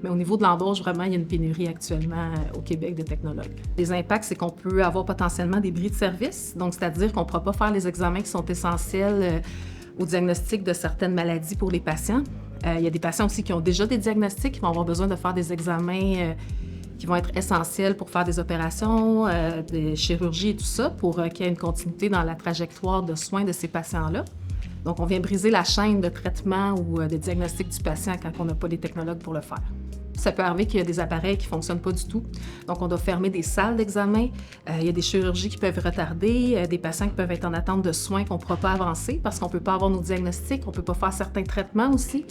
Mais au niveau de l'embauche, vraiment, il y a une pénurie actuellement au Québec de technologues. Les impacts, c'est qu'on peut avoir potentiellement des bris de service, donc c'est-à-dire qu'on ne pourra pas faire les examens qui sont essentiels au diagnostic de certaines maladies pour les patients. Il y a des patients aussi qui ont déjà des diagnostics, qui vont avoir besoin de faire des examens qui vont être essentiels pour faire des opérations, des chirurgies et tout ça, pour qu'il y ait une continuité dans la trajectoire de soins de ces patients-là. Donc, on vient briser la chaîne de traitement ou de diagnostic du patient quand on n'a pas les technologues pour le faire. Ça peut arriver qu'il y a des appareils qui ne fonctionnent pas du tout. Donc, on doit fermer des salles d'examen. Il y a des chirurgies qui peuvent retarder, des patients qui peuvent être en attente de soins qu'on ne pourra pas avancer parce qu'on ne peut pas avoir nos diagnostics, on ne peut pas faire certains traitements aussi.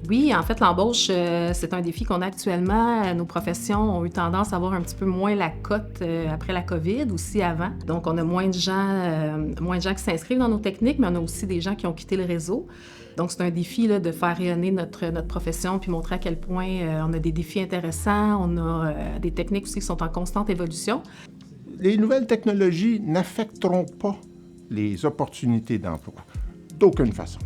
Oui, en fait, l'embauche, c'est un défi qu'on a actuellement. Nos professions ont eu tendance à avoir un petit peu moins la cote après la COVID, aussi avant. Donc, on a moins de gens qui s'inscrivent dans nos techniques, mais on a aussi des gens qui ont quitté le réseau. Donc, c'est un défi là, de faire rayonner notre profession puis montrer à quel point on a des défis intéressants, on a des techniques aussi qui sont en constante évolution. Les nouvelles technologies n'affecteront pas les opportunités d'emploi d'aucune façon.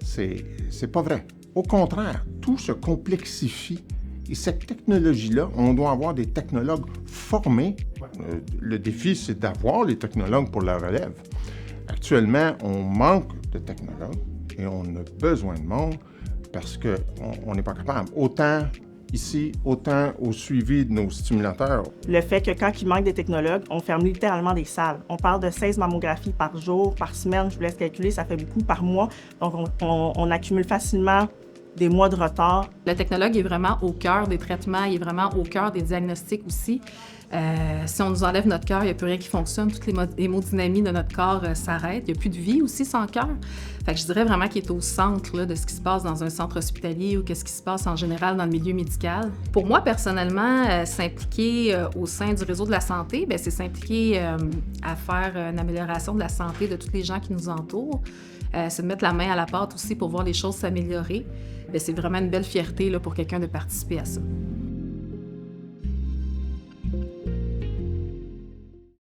C'est pas vrai. Au contraire, tout se complexifie. Et cette technologie-là, on doit avoir des technologues formés. Le défi, c'est d'avoir les technologues pour la relève. Actuellement, on manque de technologues et on a besoin de monde parce qu'on n'est pas capable. Autant ici, autant au suivi de nos stimulateurs. Le fait que quand il manque des technologues, on ferme littéralement des salles. On parle de 16 mammographies par jour, par semaine, je vous laisse calculer, ça fait beaucoup par mois. Donc, on accumule facilement des mois de retard. Le technologue est vraiment au cœur des traitements, il est vraiment au cœur des diagnostics aussi. Si on nous enlève notre cœur, il n'y a plus rien qui fonctionne. Toutes les hémodynamiques de notre corps s'arrêtent. Il n'y a plus de vie aussi sans cœur. Fait que je dirais vraiment qu'il est au centre là, de ce qui se passe dans un centre hospitalier ou qu'est-ce qui se passe en général dans le milieu médical. Pour moi, personnellement, s'impliquer au sein du réseau de la santé, c'est s'impliquer à faire une amélioration de la santé de tous les gens qui nous entourent. C'est de mettre la main à la pâte aussi pour voir les choses s'améliorer. C'est vraiment une belle fierté là, pour quelqu'un de participer à ça.